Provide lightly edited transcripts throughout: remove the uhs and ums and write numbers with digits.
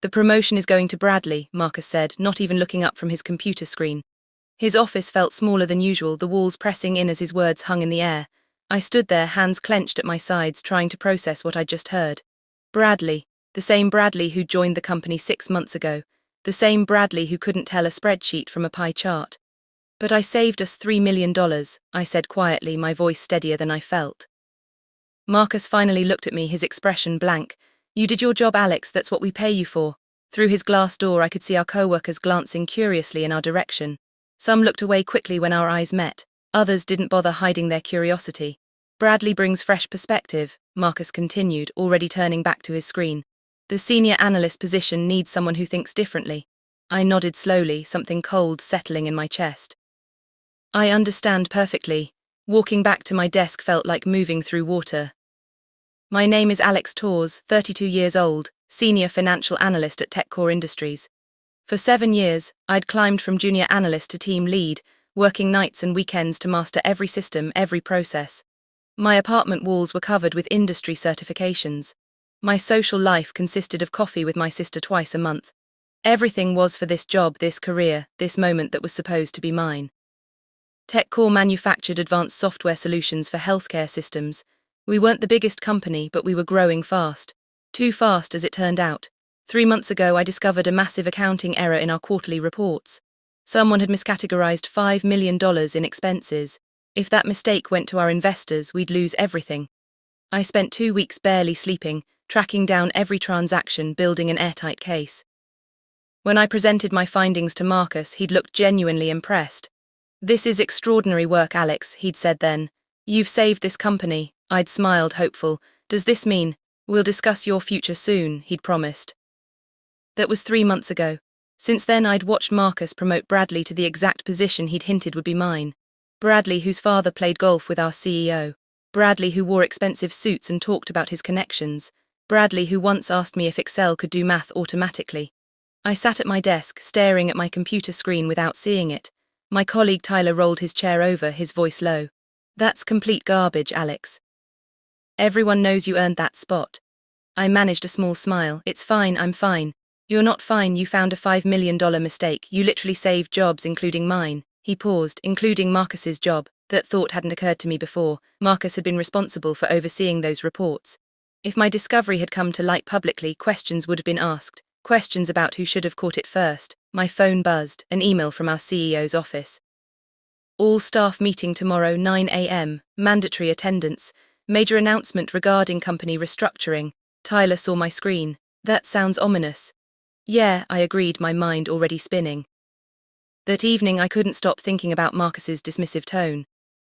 The promotion is going to Bradley, Marcus said, not even looking up from his computer screen. His office felt smaller than usual, the walls pressing in as his words hung in the air. I stood there, hands clenched at my sides, trying to process what I'd just heard. Bradley, the same Bradley who joined the company 6 months ago, the same Bradley who couldn't tell a spreadsheet from a pie chart. But I saved us $3 million, I said quietly, my voice steadier than I felt. Marcus finally looked at me, his expression blank. You did your job, Alex, that's what we pay you for. Through his glass door I could see our co-workers glancing curiously in our direction. Some looked away quickly when our eyes met, others didn't bother hiding their curiosity. Bradley brings fresh perspective, Marcus continued, already turning back to his screen. The senior analyst position needs someone who thinks differently. I nodded slowly, something cold settling in my chest. I understand perfectly. Walking back to my desk felt like moving through water. My name is Alex Torres, 32 years old, senior financial analyst at TechCore Industries. For 7 years, I'd climbed from junior analyst to team lead, working nights and weekends to master every system, every process. My apartment walls were covered with industry certifications. My social life consisted of coffee with my sister twice a month. Everything was for this job, this career, this moment that was supposed to be mine. TechCore manufactured advanced software solutions for healthcare systems. We weren't the biggest company, but we were growing fast. Too fast, as it turned out. 3 months ago, I discovered a massive accounting error in our quarterly reports. Someone had miscategorized $5 million in expenses. If that mistake went to our investors, we'd lose everything. I spent 2 weeks barely sleeping, tracking down every transaction, building an airtight case. When I presented my findings to Marcus, he'd looked genuinely impressed. This is extraordinary work, Alex, he'd said then. You've saved this company. I'd smiled, hopeful. Does this mean we'll discuss your future soon, he'd promised. That was 3 months ago. Since then I'd watched Marcus promote Bradley to the exact position he'd hinted would be mine. Bradley, whose father played golf with our CEO. Bradley, who wore expensive suits and talked about his connections. Bradley, who once asked me if Excel could do math automatically. I sat at my desk, staring at my computer screen without seeing it. My colleague Tyler rolled his chair over, his voice low. That's complete garbage, Alex. Everyone knows you earned that spot. I managed a small smile. It's fine, I'm fine. You're not fine, you found a $5 million mistake. You literally saved jobs, including mine. He paused, including Marcus's job. That thought hadn't occurred to me before. Marcus had been responsible for overseeing those reports. If my discovery had come to light publicly, questions would have been asked. Questions about who should have caught it first. My phone buzzed, an email from our CEO's office. All staff meeting tomorrow, 9 a.m, mandatory attendance. Major announcement regarding company restructuring. Tyler saw my screen. That sounds ominous. Yeah, I agreed, my mind already spinning. That evening I couldn't stop thinking about Marcus's dismissive tone.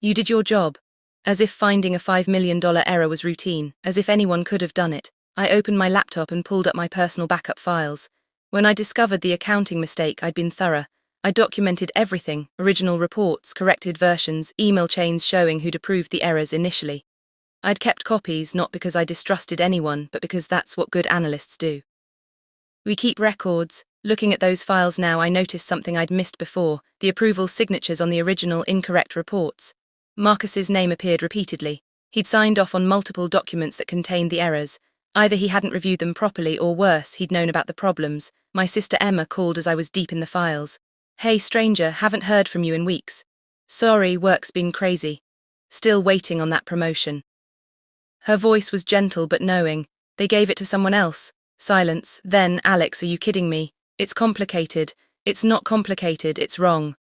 You did your job. As if finding a $5 million error was routine, as if anyone could have done it. I opened my laptop and pulled up my personal backup files. When I discovered the accounting mistake, I'd been thorough. I documented everything, original reports, corrected versions, email chains showing who'd approved the errors initially. I'd kept copies, not because I distrusted anyone, but because that's what good analysts do. We keep records. Looking at those files now, I noticed something I'd missed before, the approval signatures on the original incorrect reports. Marcus's name appeared repeatedly. He'd signed off on multiple documents that contained the errors. Either he hadn't reviewed them properly, or worse, he'd known about the problems. My sister Emma called as I was deep in the files. Hey stranger, haven't heard from you in weeks. Sorry, work's been crazy. Still waiting on that promotion. Her voice was gentle but knowing. They gave it to someone else. Silence. Then, Alex, are you kidding me? It's complicated. It's not complicated, it's wrong.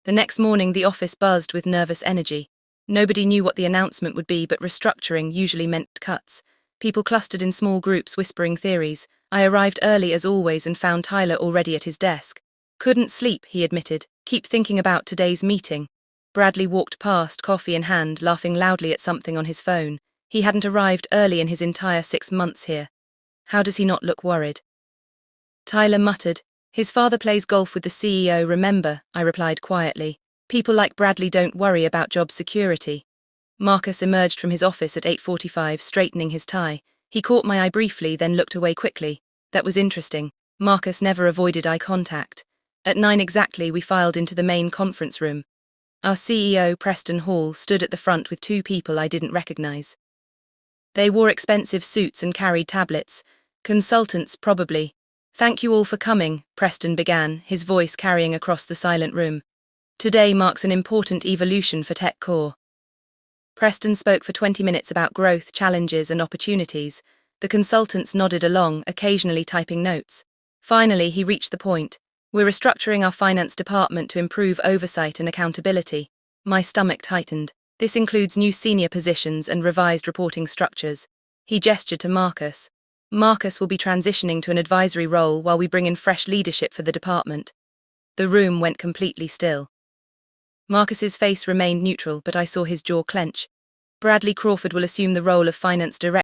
The next morning the office buzzed with nervous energy. Nobody knew what the announcement would be, but restructuring usually meant cuts. People clustered in small groups whispering theories. I arrived early as always and found Tyler already at his desk. Couldn't sleep, he admitted. Keep thinking about today's meeting. Bradley walked past, coffee in hand, laughing loudly at something on his phone. He hadn't arrived early in his entire 6 months here. How does he not look worried? Tyler muttered. His father plays golf with the CEO, remember, I replied quietly. People like Bradley don't worry about job security. Marcus emerged from his office at 8:45, straightening his tie. He caught my eye briefly, then looked away quickly. That was interesting. Marcus never avoided eye contact. At 9 exactly, we filed into the main conference room. Our CEO, Preston Hall, stood at the front with 2 people I didn't recognize. They wore expensive suits and carried tablets. Consultants, probably. Thank you all for coming, Preston began, his voice carrying across the silent room. Today marks an important evolution for Tech Core. Preston spoke for 20 minutes about growth, challenges, and opportunities. The consultants nodded along, occasionally typing notes. Finally, he reached the point. We're restructuring our finance department to improve oversight and accountability. My stomach tightened. This includes new senior positions and revised reporting structures. He gestured to Marcus. Marcus will be transitioning to an advisory role while we bring in fresh leadership for the department. The room went completely still. Marcus's face remained neutral, but I saw his jaw clench. Bradley Crawford will assume the role of finance director.